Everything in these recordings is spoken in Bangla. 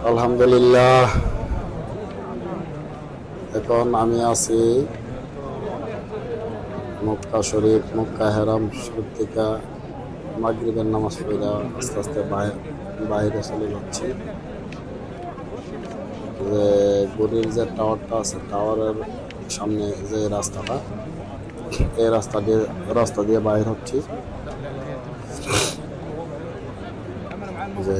আলহামদুলিল্লাহ, এখন আমি আছি মক্কা শরীফ, মক্কা হেরাম শরীফ থেকে মাগরিবের নামাজ পড়া আস্তে আস্তে বাইরে চলে যাচ্ছি। যে গড়ির যে টাওয়ারটা আছে, টাওয়ারের সামনে যে রাস্তাটা, এই রাস্তা দিয়ে বাইর হচ্ছি। যে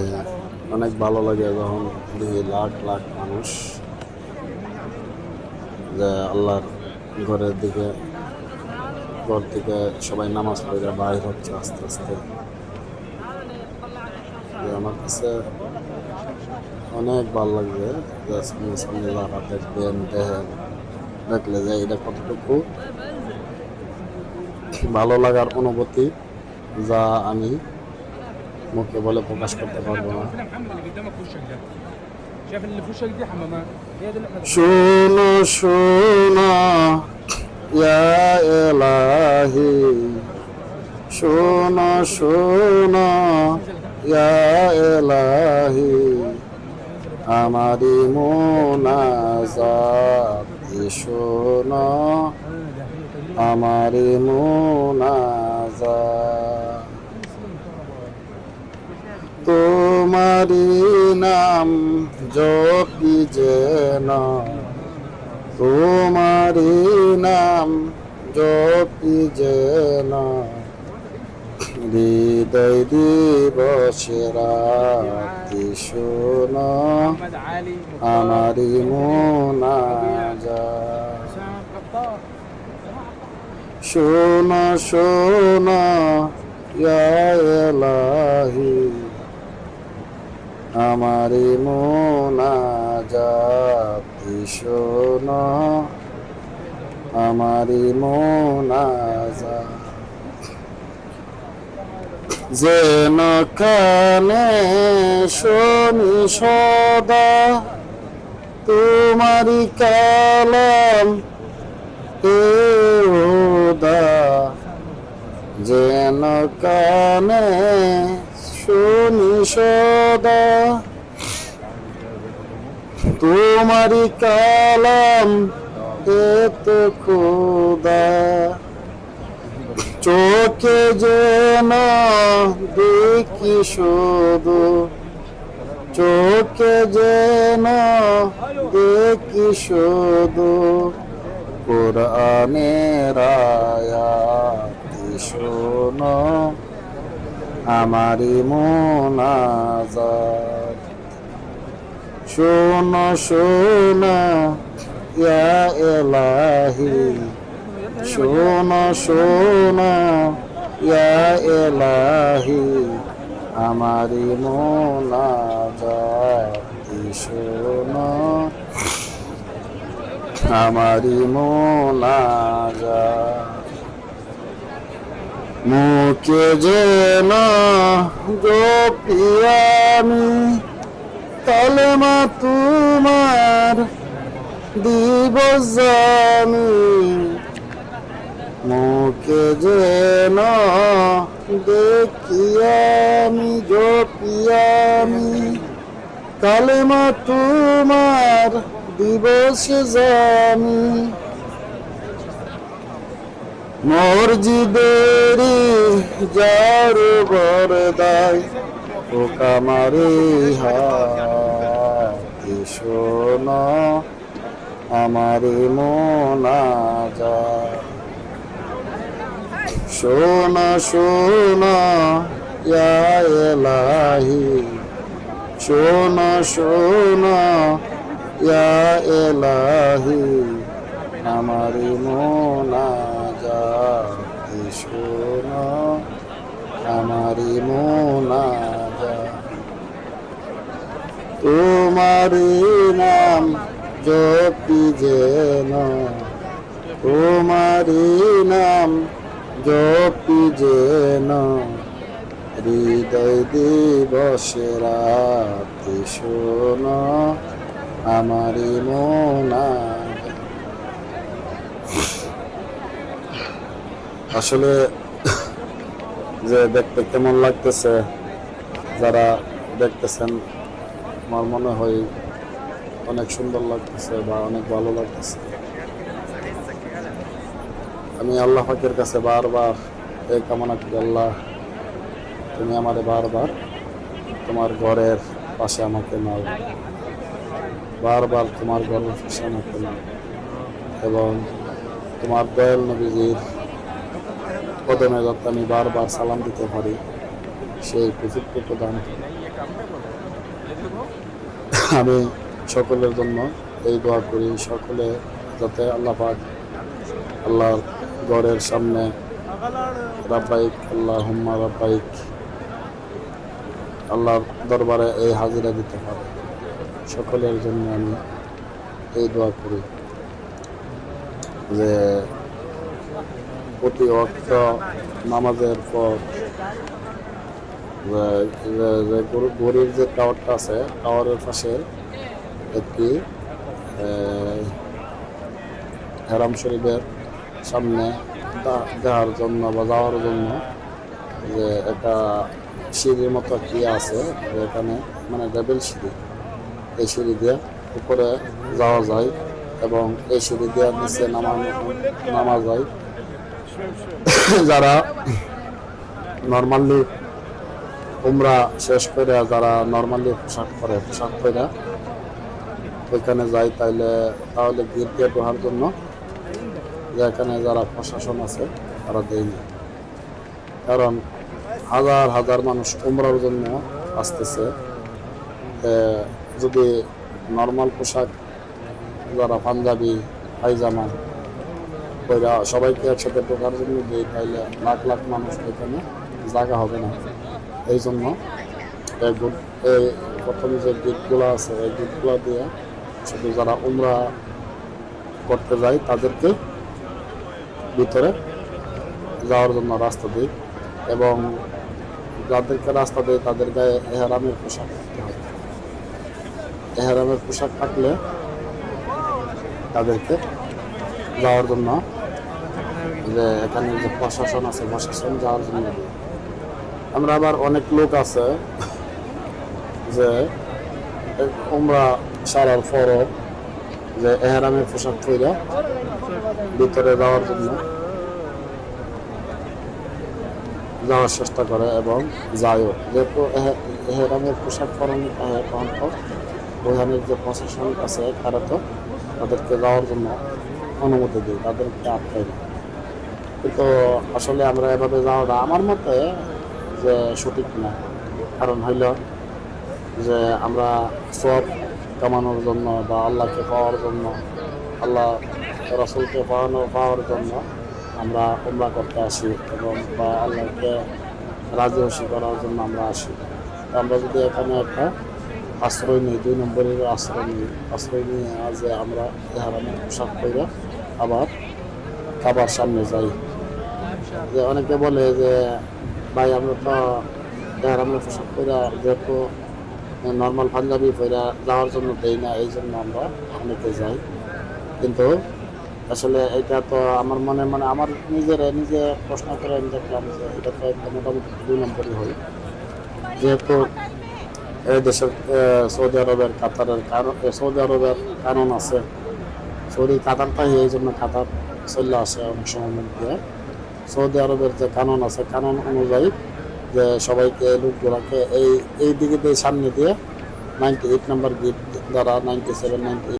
অনেক ভালো লাগে যখন দেখি লাখ লাখ মানুষ যে আল্লাহর ঘরের দিকে, ঘর থেকে সবাই নামাজ পড়ে বাইর হচ্ছে আস্তে আস্তে। আমার কাছে অনেক ভালো লাগছে যে সামনে সামনে যারা দেখলে যে এটা কতটুকু ভালো লাগার অনুভূতি, যা আমি মুখে বলে প্রকাশ করতে পারবো না। শোনো শোনো ইয়া ইলাহি, শোনো শোনো ইয়া ইলাহি, আমারি মুনাজাত শোনো, আমারি মুনাজাত। তোমারি নাম জপি যেন, তোমারি নাম জপি যেন, হৃদয় দিবসে রাতি শোনো, আমারি মুনাজাত। শোনো শোনো ইয়া ইলাহি, আমারি মুনাজাত শোনো, আমারি মুনাজাত। যেন কানে শুনি সদা তোমারি কালাম হে খোদা, যেন কানে শুনি সদা তোমারি কালাম এত খোদা। চোখে যেন দেখি শুধু, চোখে যেন দেখি শুধু কোরআনের আয়াত শোনো, আমারি মুনাজাত। শোনো শোনো ইয়া ইলাহি, শোনো শোনো ইয়া ইলাহি, আমারি মুনাজাত শোনো, আমারি মুনাজাত। মুখে যেন জপি আমি কালেমা তোমার দিবস জানি, মুখে যেন দেখি আমি জপি আমি কালেমা তোমার দিবস জানি। মসজিদেরি যার বরদাই ও কামারে হাতি শোনো, আমারি মুনাজাত। শোনো শোনো ইয়া ইলাহি, শোনো শোনো ইয়া ইলাহি, আমারি মুনাজাত শোনো, আমারি মুনাজাত। তোমারি নাম জপি যেন, তোমারি নাম জপি যেন, হৃদয় দিবসে রাতি শোনো, আমারি মুনাজাত। আসলে যে দেখতে কেমন লাগতেছে, যারা দেখতেছেন আমার মনে হয় অনেক সুন্দর লাগতেছে বা অনেক ভালো লাগতেছে। আমি আল্লাহ পাকের কাছে বারবার এই কামনা করি, আল্লাহ তুমি আমারে বারবার তোমার ঘরের পাশে আমাকে নাও, বারবার তোমার ঘরের পাশে আমাকে নাও, এবং তোমার দয়াল নবীজির কদমে যাতে আমি বারবার সালাম দিতে পারি সেই তৌফিকটুকু দান করো। আমি সকলের জন্য এই দোয়া করি, সকলে যাতে আল্লাহ পাক আল্লাহর ঘরের সামনে রাব্বাইক আল্লাহুম্মা রাব্বাইক আল্লাহর দরবারে এই হাজিরা দিতে পারে। সকলের জন্য আমি এই দোয়া করি যে প্রতি ওয়াক্ত নামাজের পর গড়ির যে টাওয়ারটা আছে, টাওয়ারের পাশে একটি হারাম শরীফের সামনে দেওয়ার জন্য বা যাওয়ার জন্য যে একটা সিঁড়ির মতো কি আছে, এখানে মানে লেভেল সিঁড়ি, এই সিঁড়ি দিয়ে উপরে যাওয়া যায় এবং এই সিঁড়ি দিয়ে নিচে নামা যায়। যারা নর্মালি উমরা শেষ করে যারা নর্মালি পোশাক পরে ওইখানে যায় তাহলে গিট দিয়ে ঢোকার জন্য যে এখানে যারা প্রশাসন আছে তারা দেয়নি, কারণ হাজার হাজার মানুষ উমরার জন্য আসতেছে। যদি নর্মাল পোশাক যারা পাঞ্জাবি পায়জামা ওইরা সবাইকে একসাথে ঢোকার জন্য দেয়, তাইলে লাখ লাখ মানুষ এখানে জায়গা হবে না। এই জন্য এই প্রথম যে গেটগুলো আছে এই গেটগুলো দিয়ে শুধু যারা উমরা করতে যায় তাদেরকে ভিতরে যাওয়ার জন্য রাস্তা দিই, এবং যাদেরকে রাস্তা দেয় তাদের গায়ে এহরামের পোশাক থাকতে হবে। এহরামের পোশাক থাকলে তাদেরকে যাওয়ার জন্য যে এখানে যে প্রশাসন আছে প্রশাসন যাওয়ার জন্য দেয়। আমরা আবার অনেক লোক আছে যে উমরা সারার পরও যে এহরামের পোশাক পরে ভিতরে যাওয়ার জন্য যাওয়ার চেষ্টা করে এবং যায়ও, যেহেতু এহরামের পোশাক পরানো তখন তো ওইখানের যে প্রশাসন আছে তারা তো তাদেরকে যাওয়ার জন্য অনুমতি দেয়, তাদেরকে আটকায় না। কিন্তু আসলে আমরা এভাবে যাওয়াটা আমার মতে যে সঠিক না, কারণ হইল যে আমরা সব কামানোর জন্য বা আল্লাহকে পাওয়ার জন্য, আল্লাহ রাসূলকে পাওয়ার জন্য আমরা উমরা করতে আসি এবং বা আল্লাহকে রাজি খুশি করার জন্য আমরা আসি। আমরা যদি এখানে একটা আশ্রয় নিই, 2 নম্বরের আশ্রয় নিয়ে যে আমরা এহরামের পোশাক পরে আবার খাবার সামনে যাই, যে অনেকে বলে যে ভাই আমরা তো এহরামের পোশাক পরে যেহেতু নর্মাল পাঞ্জাবি পরে যাওয়ার জন্য দেই না, এই জন্য আমরা অনেকে যাই। কিন্তু আসলে এটা তো আমার আমার নিজে প্রশ্ন করে আমি দেখলাম যে এটা তো একটা মোটামুটি 2 নম্বরই হয়, যেহেতু এই দেশের সৌদি আরবের সৌদি আরবের কানুন আছে, কাতারটাই এই জন্য কাতার চলে আসে অনেক সময় মধ্যে। সৌদি আরবের যে কানুন আছে কানুন অনুযায়ী যে সবাইকে লোকগুলাকে এই দিকে দিয়ে সামনে দিয়ে 98 নম্বর গেট দ্বারা 97, 98